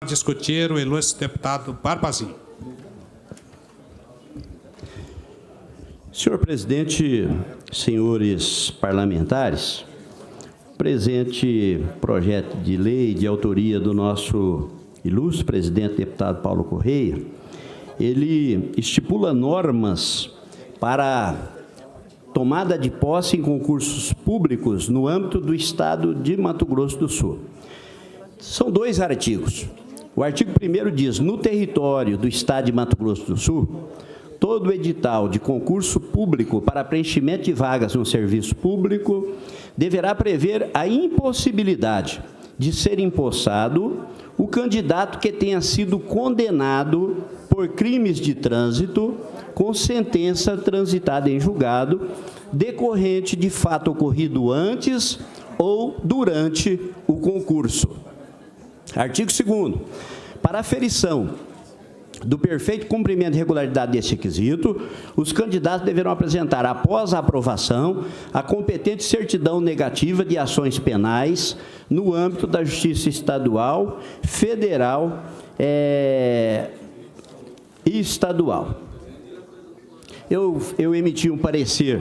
Discutir o ilustre deputado Barbazinho. Senhor presidente, senhores parlamentares, o presente projeto de lei de autoria do nosso ilustre presidente deputado Paulo Correia, ele estipula normas para tomada de posse em concursos públicos no âmbito do estado de Mato Grosso do Sul. São 2 artigos. O artigo 1º diz: no território do estado de Mato Grosso do Sul, todo edital de concurso público para preenchimento de vagas no serviço público deverá prever a impossibilidade de ser empossado o candidato que tenha sido condenado por crimes de trânsito com sentença transitada em julgado decorrente de fato ocorrido antes ou durante o concurso. Artigo 2º. Para aferição do perfeito cumprimento e regularidade desse requisito, os candidatos deverão apresentar, após a aprovação, a competente certidão negativa de ações penais no âmbito da Justiça Estadual, Federal e Estadual. Eu emiti um parecer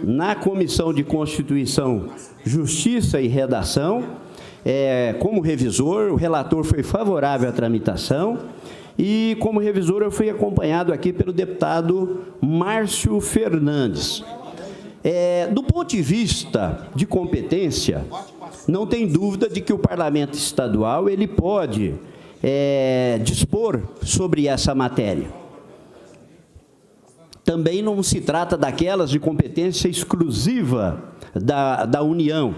na Comissão de Constituição, Justiça e Redação, como revisor. O relator foi favorável à tramitação e, como revisor, eu fui acompanhado aqui pelo deputado Márcio Fernandes. Do ponto de vista de competência, não tem dúvida de que o Parlamento Estadual ele pode dispor sobre essa matéria. Também não se trata daquelas de competência exclusiva da União.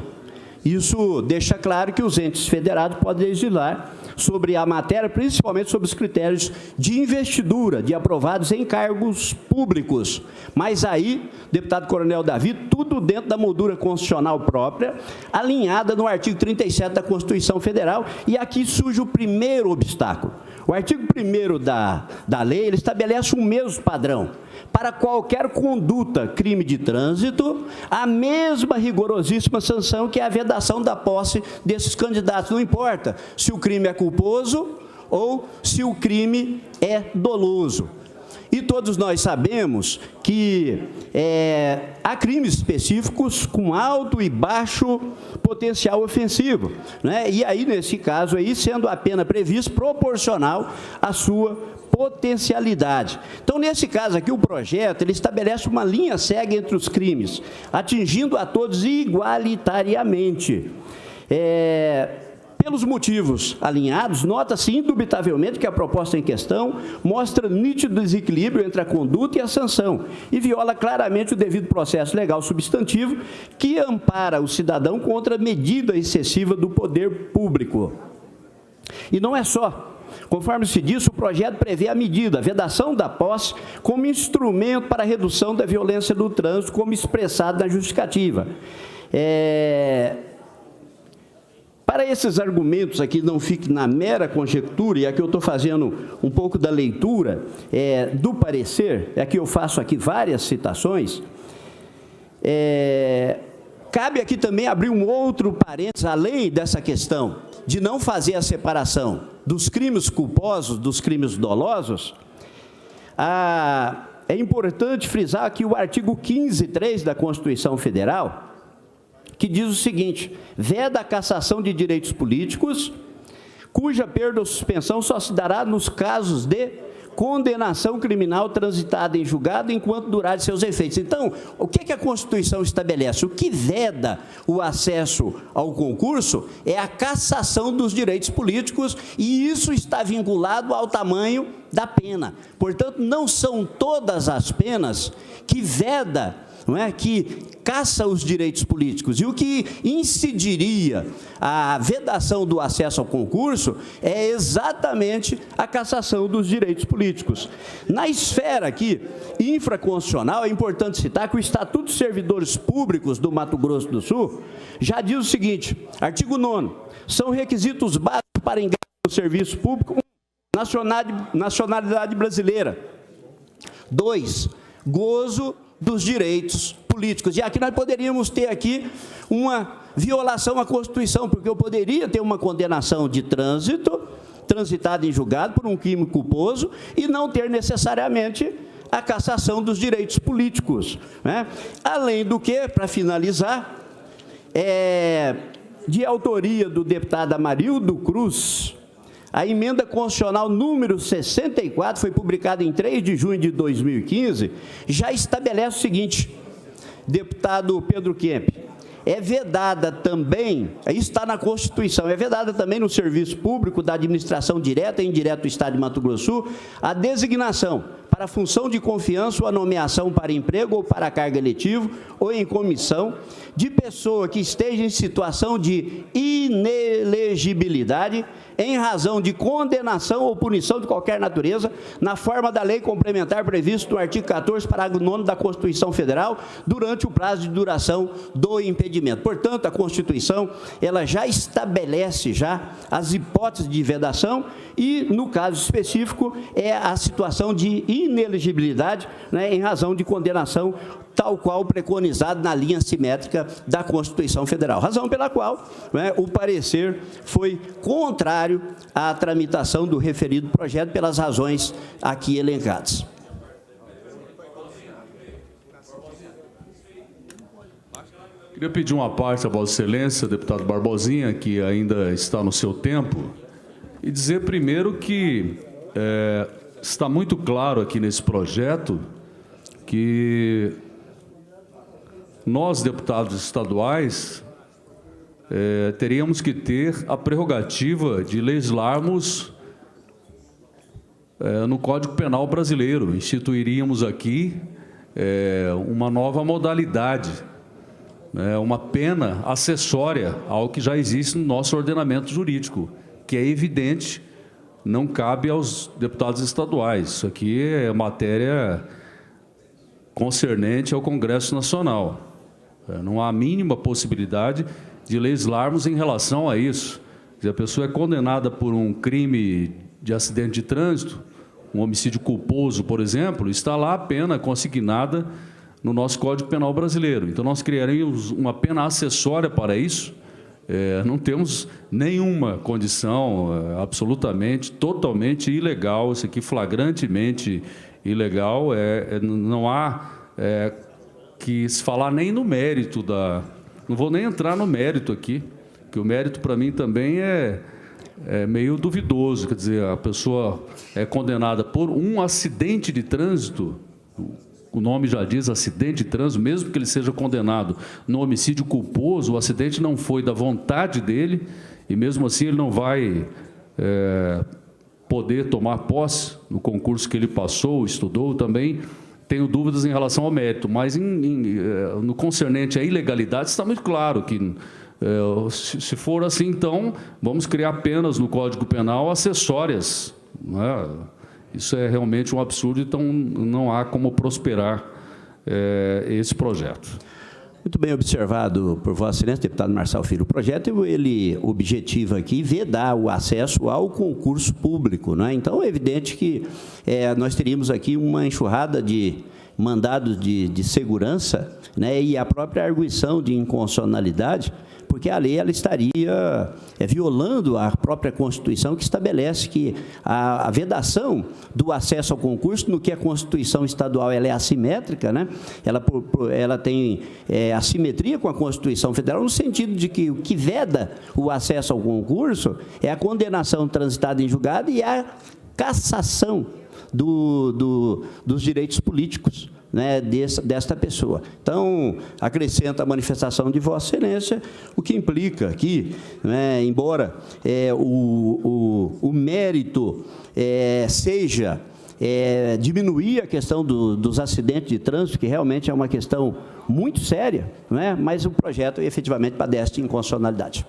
Isso deixa claro que os entes federados podem legislar sobre a matéria, principalmente sobre os critérios de investidura de aprovados em cargos públicos. Mas aí, deputado Coronel Davi, tudo dentro da moldura constitucional própria, alinhada no artigo 37 da Constituição Federal, e aqui surge o primeiro obstáculo. O artigo 1º da lei, ele estabelece o mesmo padrão. Para qualquer conduta, crime de trânsito, a mesma rigorosíssima sanção que é a vedação da posse desses candidatos. Não importa se o crime é culposo ou se o crime é doloso. E todos nós sabemos que há crimes específicos com alto e baixo potencial ofensivo, né? E aí, nesse caso, aí, sendo a pena prevista proporcional à sua potencialidade. Então, nesse caso aqui, o projeto ele estabelece uma linha cega entre os crimes, atingindo a todos igualitariamente. Pelos motivos alinhados, nota-se indubitavelmente que a proposta em questão mostra nítido desequilíbrio entre a conduta e a sanção e viola claramente o devido processo legal substantivo que ampara o cidadão contra a medida excessiva do poder público. E não é só. Conforme se diz, o projeto prevê a medida, a vedação da posse, como instrumento para a redução da violência do trânsito, como expressado na justificativa. Para esses argumentos aqui não fiquem na mera conjectura, e aqui eu estou fazendo um pouco da leitura do parecer, aqui eu faço aqui várias citações, cabe aqui também abrir um outro parênteses, além dessa questão de não fazer a separação dos crimes culposos, dos crimes dolosos. É importante frisar aqui o artigo 15.3 da Constituição Federal, que diz o seguinte: veda a cassação de direitos políticos, cuja perda ou suspensão só se dará nos casos de condenação criminal transitada em julgado enquanto durarem seus efeitos. Então, o que a Constituição estabelece? O que veda o acesso ao concurso é a cassação dos direitos políticos, e isso está vinculado ao tamanho da pena. Portanto, não são todas as penas que veda, que caça os direitos políticos. E o que incidiria a vedação do acesso ao concurso é exatamente a cassação dos direitos políticos. Na esfera aqui infraconstitucional, é importante citar que o Estatuto dos Servidores Públicos do Mato Grosso do Sul já diz o seguinte: artigo 9º, são requisitos básicos para ingresso no serviço público: 1, nacionalidade brasileira; 2, gozo dos direitos políticos. E aqui nós poderíamos ter aqui uma violação à Constituição, porque eu poderia ter uma condenação de trânsito transitado em julgado por um crime culposo e não ter necessariamente a cassação dos direitos políticos, né? Além do que, para finalizar, de autoria do deputado Amarildo Cruz, a emenda constitucional número 64, foi publicada em 3 de junho de 2015, já estabelece o seguinte, deputado Pedro Kemp, é vedada também, isso está na Constituição, é vedada também no serviço público da administração direta e indireta do Estado de Mato Grosso do Sul, a designação para função de confiança ou a nomeação para emprego ou para cargo eletivo ou em comissão de pessoa que esteja em situação de inelegibilidade em razão de condenação ou punição de qualquer natureza, na forma da lei complementar previsto no artigo 14, parágrafo 9º da Constituição Federal, durante o prazo de duração do impedimento. Portanto, a Constituição, ela já estabelece as hipóteses de vedação e, no caso específico, é a situação de inelegibilidade, né, em razão de condenação, tal qual preconizado na linha simétrica da Constituição Federal. Razão pela qual, né, o parecer foi contrário à tramitação do referido projeto pelas razões aqui elencadas. Queria pedir uma parte a Vossa Excelência, deputado Barbosinha, que ainda está no seu tempo, e dizer primeiro que está muito claro aqui nesse projeto que nós, deputados estaduais, teríamos que ter a prerrogativa de legislarmos no Código Penal brasileiro. Instituiríamos aqui uma nova modalidade, uma pena acessória ao que já existe no nosso ordenamento jurídico, que é evidente, não cabe aos deputados estaduais. Isso aqui é matéria concernente ao Congresso Nacional. Não há a mínima possibilidade de legislarmos em relação a isso. Se a pessoa é condenada por um crime de acidente de trânsito, um homicídio culposo, por exemplo, está lá a pena consignada no nosso Código Penal brasileiro. Então, nós criaríamos uma pena acessória para isso. Não temos nenhuma condição, absolutamente, totalmente ilegal, isso aqui flagrantemente ilegal, não há que se falar nem no mérito da... Não vou nem entrar no mérito aqui, que o mérito para mim também é meio duvidoso, quer dizer, a pessoa é condenada por um acidente de trânsito, o nome já diz acidente de trânsito, mesmo que ele seja condenado no homicídio culposo, o acidente não foi da vontade dele, e mesmo assim ele não vai poder tomar posse no concurso que ele passou, estudou também. Tenho dúvidas em relação ao mérito, mas no concernente à ilegalidade está muito claro que, se for assim, então, vamos criar penas no Código Penal acessórias, né? Isso é realmente um absurdo, então não há como prosperar esse projeto. Muito bem observado por Vossa Excelência, deputado Marçal Filho. O projeto, ele objetiva aqui vedar o acesso ao concurso público, né? Então, é evidente que nós teríamos aqui uma enxurrada de mandados de segurança, né? E a própria arguição de inconstitucionalidade, porque a lei ela estaria violando a própria Constituição, que estabelece que a vedação do acesso ao concurso, no que a Constituição estadual ela é assimétrica, né? Ela tem assimetria com a Constituição Federal, no sentido de que o que veda o acesso ao concurso é a condenação transitada em julgado e a cassação dos direitos políticos, né, desta pessoa. Então, acrescenta a manifestação de Vossa Excelência, o que implica que, né, embora o mérito seja diminuir a questão dos acidentes de trânsito, que realmente é uma questão muito séria, né, mas o projeto efetivamente padece de inconstitucionalidade.